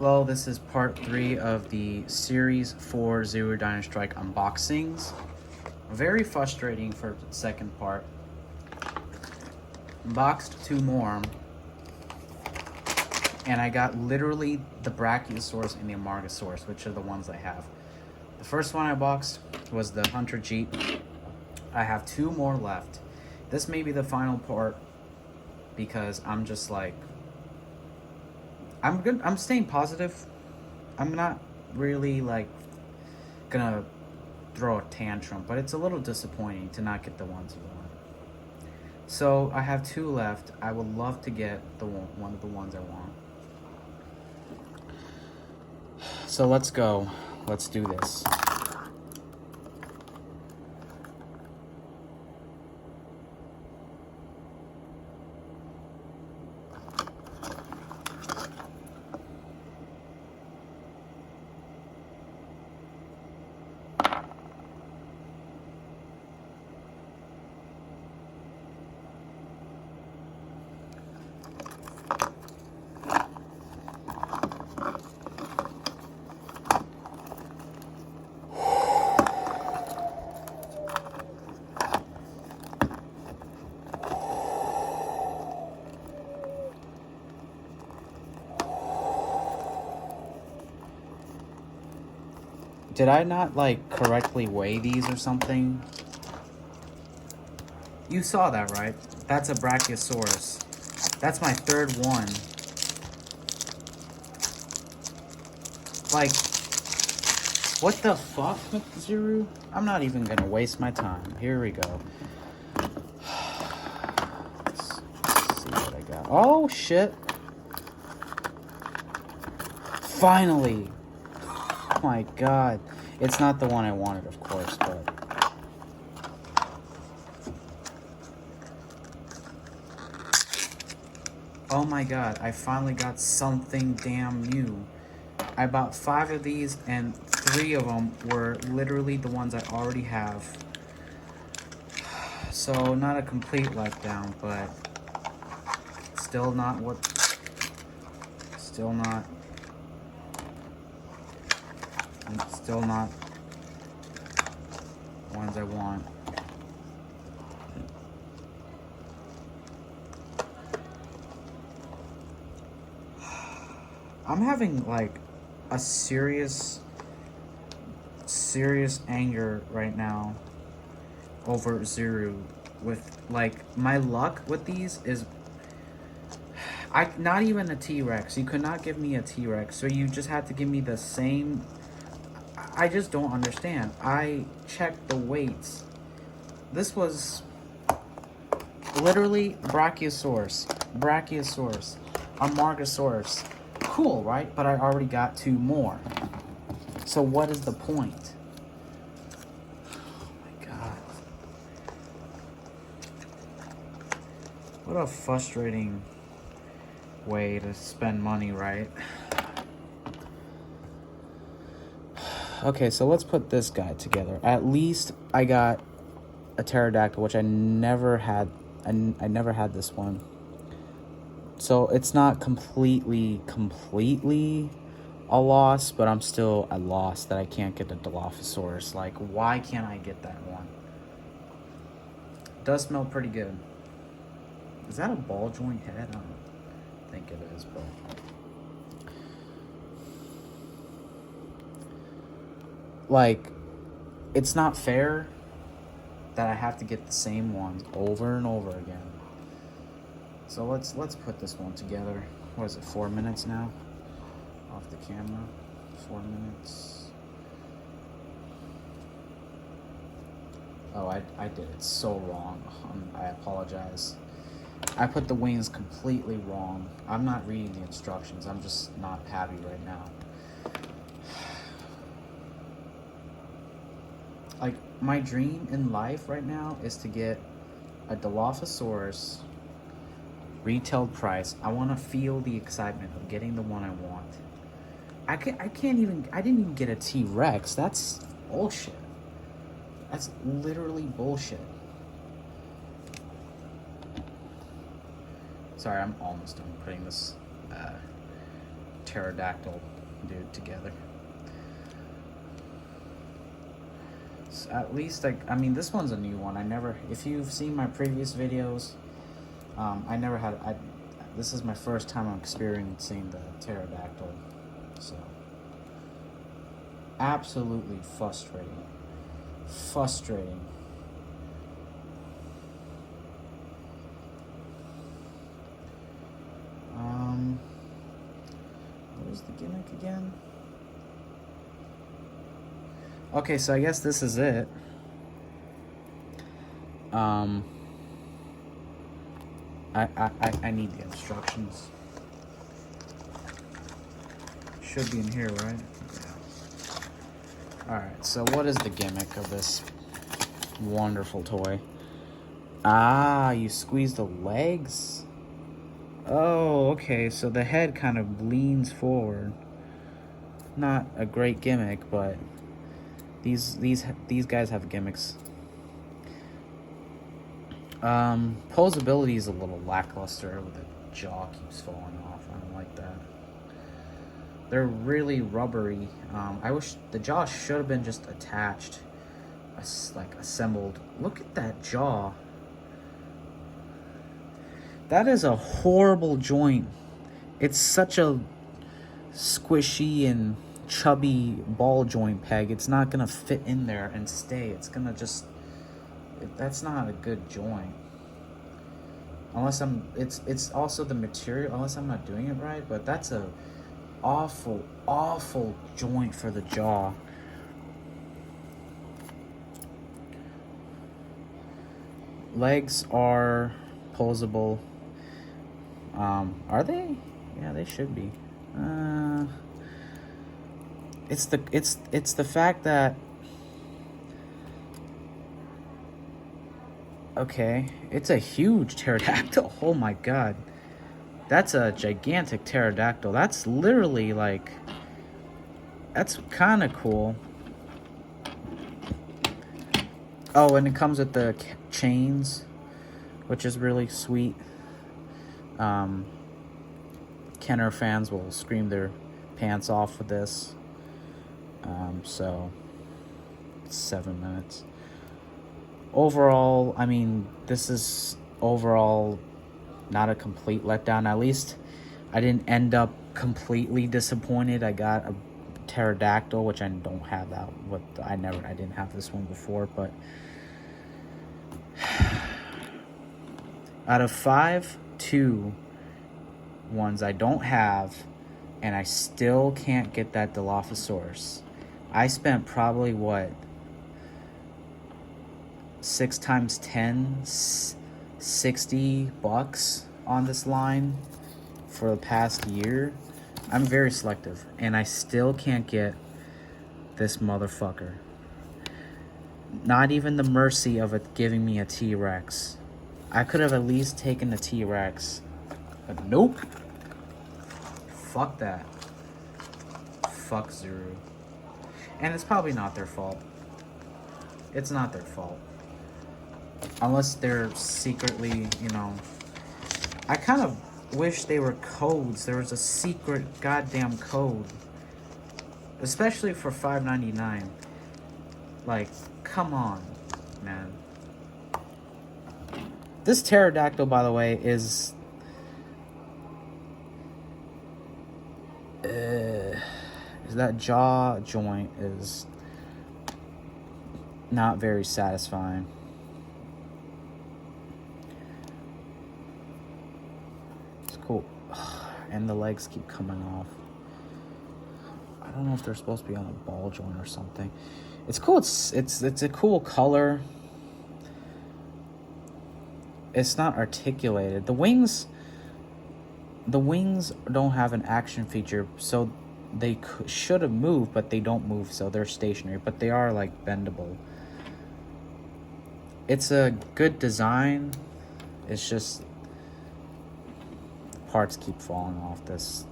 Hello, this is part 3 of the Series 4 Zero Dino Strike unboxings. Very frustrating for the second part. Unboxed 2 more, and I got literally the Brachiosaurus and the Amargasaurus, which are the ones I have. The first one I boxed was the Hunter Jeep. I have 2 more left. This may be the final part because I'm just like, I'm good. I'm staying positive. I'm not really like gonna throw a tantrum, but it's a little disappointing to not get the ones you want. So I have 2 left. I would love to get one of the ones I want. So let's go. Let's do this. Did I not like correctly weigh these or something? You saw that, right? That's a Brachiosaurus. That's my 3rd one. Like, what the fuck, Zuru? I'm not even gonna waste my time. Here we go. Let's see what I got. Oh, shit. Finally. Oh my god. It's not the one I wanted, of course, but... Oh my god, I finally got something damn new. I bought 5 of these, and 3 of them were literally the ones I already have. So, not a complete letdown, but... Still not what... Still not ones I want. I'm having like a serious anger right now over Zuru. With like, my luck with these is not even a T-Rex. You could not give me a T-Rex, so you just had to give me the same. I just don't understand. I checked the weights. This was literally Brachiosaurus, Amargasaurus. Cool, right? But I already got 2 more. So what is the point? Oh my god. What a frustrating way to spend money, right? Okay, so let's put this guy together. At least I got a pterodactyl, which I never had. I never had this one. So it's not completely a loss, but I'm still a loss that I can't get the Dilophosaurus. Like, why can't I get that one? It does smell pretty good. Is that a ball joint head? I don't think it is, but... Like, it's not fair that I have to get the same ones over and over again. So let's put this one together. What is it, 4 minutes now? Off the camera. 4 minutes. Oh, I did it so wrong. I apologize. I put the wings completely wrong. I'm not reading the instructions. I'm just not happy right now. Like, my dream in life right now is to get a Dilophosaurus retail price. I want to feel the excitement of getting the one I want. I didn't even get a T-Rex. That's bullshit. That's literally bullshit. Sorry, I'm almost done putting this pterodactyl dude together. So at least I mean, this one's a new one. If you've seen my previous videos, this is my first time I'm experiencing the pterodactyl, so absolutely frustrating. What is the gimmick again? Okay, so I guess this is it. I need the instructions. Should be in here, right? Yeah. Alright, so what is the gimmick of this wonderful toy? Ah, you squeeze the legs? Oh, okay, so the head kind of leans forward. Not a great gimmick, but these guys have gimmicks. Posability is a little lackluster with the jaw keeps falling off. I don't like that. They're really rubbery. I wish the jaw should have been just attached, like assembled. Look at that jaw. That is a horrible joint. It's such a squishy and chubby ball joint peg. It's not gonna fit in there and stay. It's gonna just, that's not a good joint. Unless it's also the material, unless I'm not doing it right, but that's a awful joint for the jaw. Legs are posable. Are they? Yeah, they should be. It's the fact that, okay, it's a huge pterodactyl. Oh my god. That's a gigantic pterodactyl. That's literally like, that's kind of cool. Oh, and it comes with the chains, which is really sweet. Kenner fans will scream their pants off with this. So 7 minutes. Overall, I mean, this is overall not a complete letdown. At least I didn't end up completely disappointed. I got a pterodactyl, which I don't have that. I didn't have this one before, but out of 5, 2 ones I don't have, and I still can't get that Dilophosaurus. I spent probably what, 6 times 10, $60 on this line for the past year. I'm very selective, and I still can't get this motherfucker. Not even the mercy of it giving me a T-Rex. I could have at least taken the T-Rex, but nope. Fuck that. Fuck Zuru. And it's probably not their fault. It's not their fault. Unless they're secretly, you know... I kind of wish they were codes. There was a secret goddamn code. Especially for $5.99. Like, come on, man. This pterodactyl, by the way, is... that jaw joint is not very satisfying. It's cool. And the legs keep coming off. I don't know if they're supposed to be on a ball joint or something. It's cool. It's a cool color. It's not articulated. The wings don't have an action feature, so they should have moved, but they don't move, so they're stationary, but they are like bendable. It's a good design. It's just parts keep falling off this